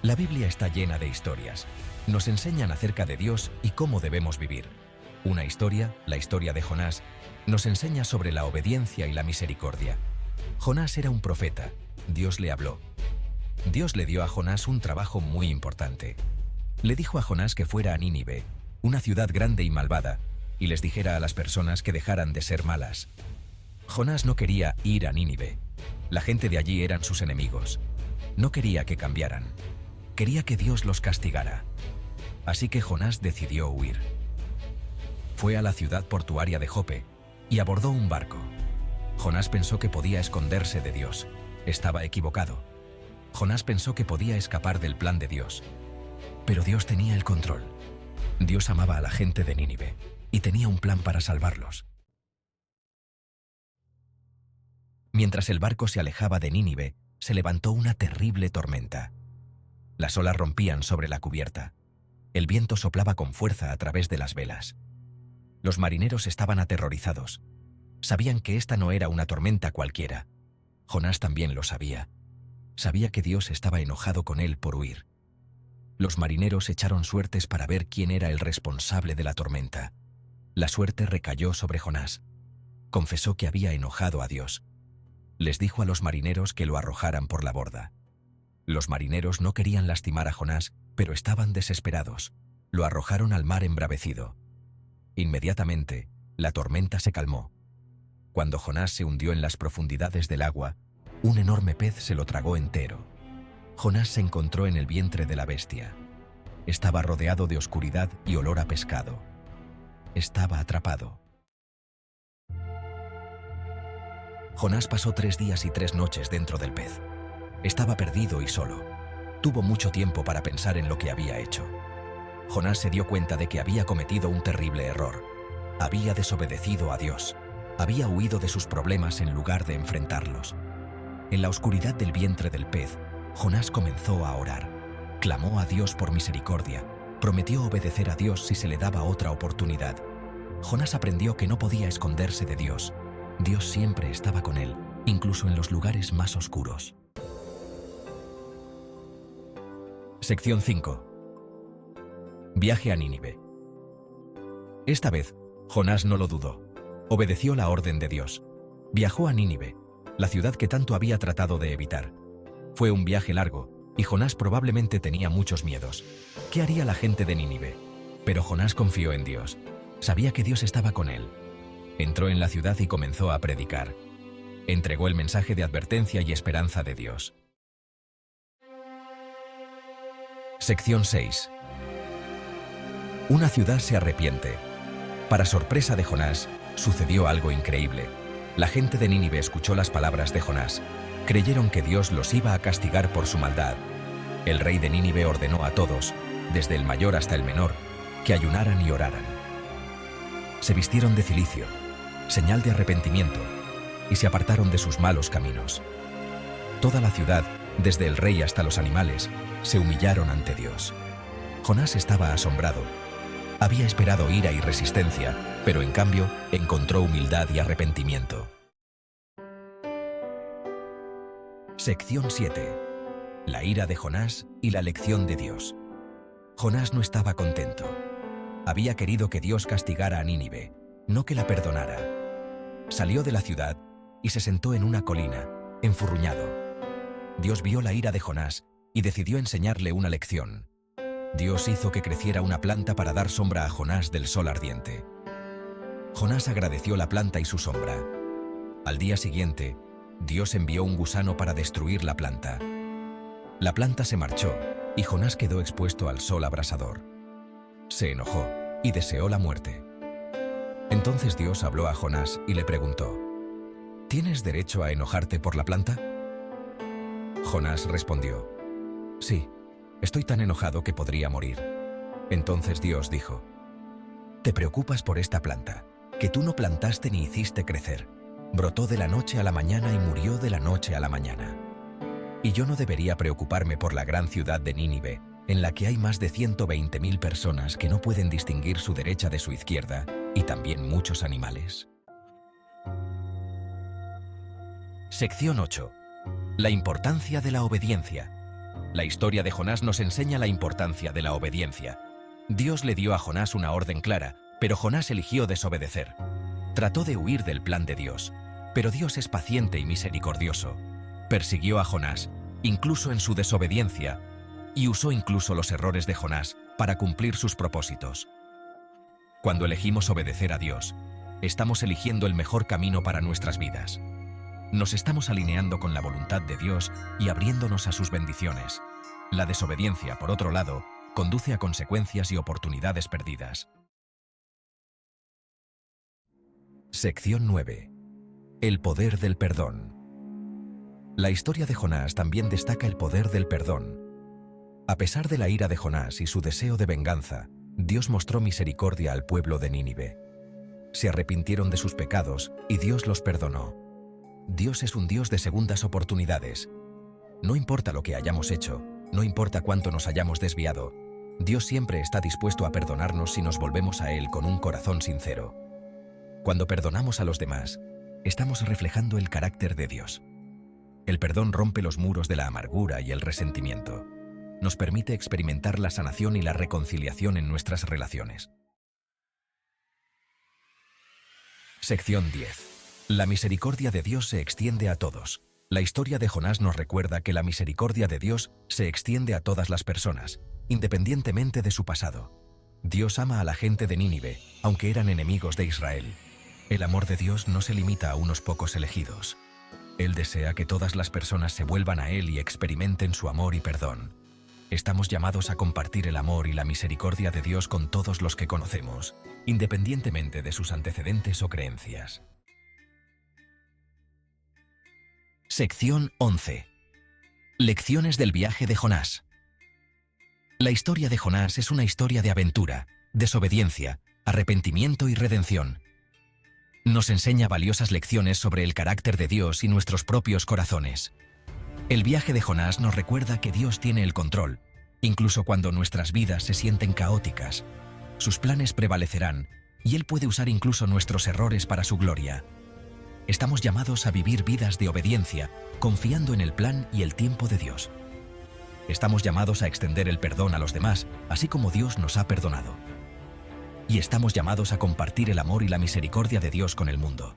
La Biblia está llena de historias. Nos enseñan acerca de Dios y cómo debemos vivir. Una historia, la historia de Jonás, nos enseña sobre la obediencia y la misericordia. Jonás era un profeta. Dios le habló. Dios le dio a Jonás un trabajo muy importante. Le dijo a Jonás que fuera a Nínive, una ciudad grande y malvada, y les dijera a las personas que dejaran de ser malas. Jonás no quería ir a Nínive. La gente de allí eran sus enemigos. No quería que cambiaran. Quería que Dios los castigara. Así que Jonás decidió huir. Fue a la ciudad portuaria de Jope y abordó un barco. Jonás pensó que podía esconderse de Dios. Estaba equivocado. Jonás pensó que podía escapar del plan de Dios. Pero Dios tenía el control. Dios amaba a la gente de Nínive y tenía un plan para salvarlos. Mientras el barco se alejaba de Nínive, se levantó una terrible tormenta. Las olas rompían sobre la cubierta. El viento soplaba con fuerza a través de las velas. Los marineros estaban aterrorizados. Sabían que esta no era una tormenta cualquiera. Jonás también lo sabía. Sabía que Dios estaba enojado con él por huir. Los marineros echaron suertes para ver quién era el responsable de la tormenta. La suerte recayó sobre Jonás. Confesó que había enojado a Dios. Les dijo a los marineros que lo arrojaran por la borda. Los marineros no querían lastimar a Jonás, pero estaban desesperados. Lo arrojaron al mar embravecido. Inmediatamente, la tormenta se calmó. Cuando Jonás se hundió en las profundidades del agua, un enorme pez se lo tragó entero. Jonás se encontró en el vientre de la bestia. Estaba rodeado de oscuridad y olor a pescado. Estaba atrapado. Jonás pasó 3 días y 3 noches dentro del pez. Estaba perdido y solo. Tuvo mucho tiempo para pensar en lo que había hecho. Jonás se dio cuenta de que había cometido un terrible error. Había desobedecido a Dios. Había huido de sus problemas en lugar de enfrentarlos. En la oscuridad del vientre del pez, Jonás comenzó a orar. Clamó a Dios por misericordia. Prometió obedecer a Dios si se le daba otra oportunidad. Jonás aprendió que no podía esconderse de Dios. Dios siempre estaba con él, incluso en los lugares más oscuros. Sección 5. Viaje a Nínive. Esta vez, Jonás no lo dudó. Obedeció la orden de Dios. Viajó a Nínive, la ciudad que tanto había tratado de evitar. Fue un viaje largo, y Jonás probablemente tenía muchos miedos. ¿Qué haría la gente de Nínive? Pero Jonás confió en Dios. Sabía que Dios estaba con él. Entró en la ciudad y comenzó a predicar. Entregó el mensaje de advertencia y esperanza de Dios. Sección 6. Una ciudad se arrepiente. Para sorpresa de Jonás, sucedió algo increíble. La gente de Nínive escuchó las palabras de Jonás. Creyeron que Dios los iba a castigar por su maldad. El rey de Nínive ordenó a todos, desde el mayor hasta el menor, que ayunaran y oraran. Se vistieron de cilicio, señal de arrepentimiento, y se apartaron de sus malos caminos. Toda la ciudad, desde el rey hasta los animales, se humillaron ante Dios. Jonás estaba asombrado. Había esperado ira y resistencia, pero en cambio encontró humildad y arrepentimiento. Sección 7. La ira de Jonás y la lección de Dios. Jonás no estaba contento. Había querido que Dios castigara a Nínive, no que la perdonara. Salió de la ciudad y se sentó en una colina, enfurruñado. Dios vio la ira de Jonás y decidió enseñarle una lección. Dios hizo que creciera una planta para dar sombra a Jonás del sol ardiente. Jonás agradeció la planta y su sombra. Al día siguiente, Dios envió un gusano para destruir la planta. La planta se marchó y Jonás quedó expuesto al sol abrasador. Se enojó y deseó la muerte. Entonces Dios habló a Jonás y le preguntó: ¿Tienes derecho a enojarte por la planta? Jonás respondió: Sí, estoy tan enojado que podría morir. Entonces Dios dijo: ¿Te preocupas por esta planta, que tú no plantaste ni hiciste crecer? Brotó de la noche a la mañana y murió de la noche a la mañana. ¿Y yo no debería preocuparme por la gran ciudad de Nínive, en la que hay más de 120.000 personas que no pueden distinguir su derecha de su izquierda, y también muchos animales? Sección 8. La importancia de la obediencia. La historia de Jonás nos enseña la importancia de la obediencia. Dios le dio a Jonás una orden clara, pero Jonás eligió desobedecer. Trató de huir del plan de Dios, pero Dios es paciente y misericordioso. Persiguió a Jonás, incluso en su desobediencia, y usó incluso los errores de Jonás para cumplir sus propósitos. Cuando elegimos obedecer a Dios, estamos eligiendo el mejor camino para nuestras vidas. Nos estamos alineando con la voluntad de Dios y abriéndonos a sus bendiciones. La desobediencia, por otro lado, conduce a consecuencias y oportunidades perdidas. Sección 9. El poder del perdón. La historia de Jonás también destaca el poder del perdón. A pesar de la ira de Jonás y su deseo de venganza, Dios mostró misericordia al pueblo de Nínive. Se arrepintieron de sus pecados y Dios los perdonó. Dios es un Dios de segundas oportunidades. No importa lo que hayamos hecho, no importa cuánto nos hayamos desviado, Dios siempre está dispuesto a perdonarnos si nos volvemos a Él con un corazón sincero. Cuando perdonamos a los demás, estamos reflejando el carácter de Dios. El perdón rompe los muros de la amargura y el resentimiento. Nos permite experimentar la sanación y la reconciliación en nuestras relaciones. Sección 10. La misericordia de Dios se extiende a todos. La historia de Jonás nos recuerda que la misericordia de Dios se extiende a todas las personas, independientemente de su pasado. Dios ama a la gente de Nínive, aunque eran enemigos de Israel. El amor de Dios no se limita a unos pocos elegidos. Él desea que todas las personas se vuelvan a Él y experimenten su amor y perdón. Estamos llamados a compartir el amor y la misericordia de Dios con todos los que conocemos, independientemente de sus antecedentes o creencias. Sección 11. Lecciones del viaje de Jonás. La historia de Jonás es una historia de aventura, desobediencia, arrepentimiento y redención. Nos enseña valiosas lecciones sobre el carácter de Dios y nuestros propios corazones. El viaje de Jonás nos recuerda que Dios tiene el control, incluso cuando nuestras vidas se sienten caóticas. Sus planes prevalecerán, y Él puede usar incluso nuestros errores para su gloria. Estamos llamados a vivir vidas de obediencia, confiando en el plan y el tiempo de Dios. Estamos llamados a extender el perdón a los demás, así como Dios nos ha perdonado. Y estamos llamados a compartir el amor y la misericordia de Dios con el mundo.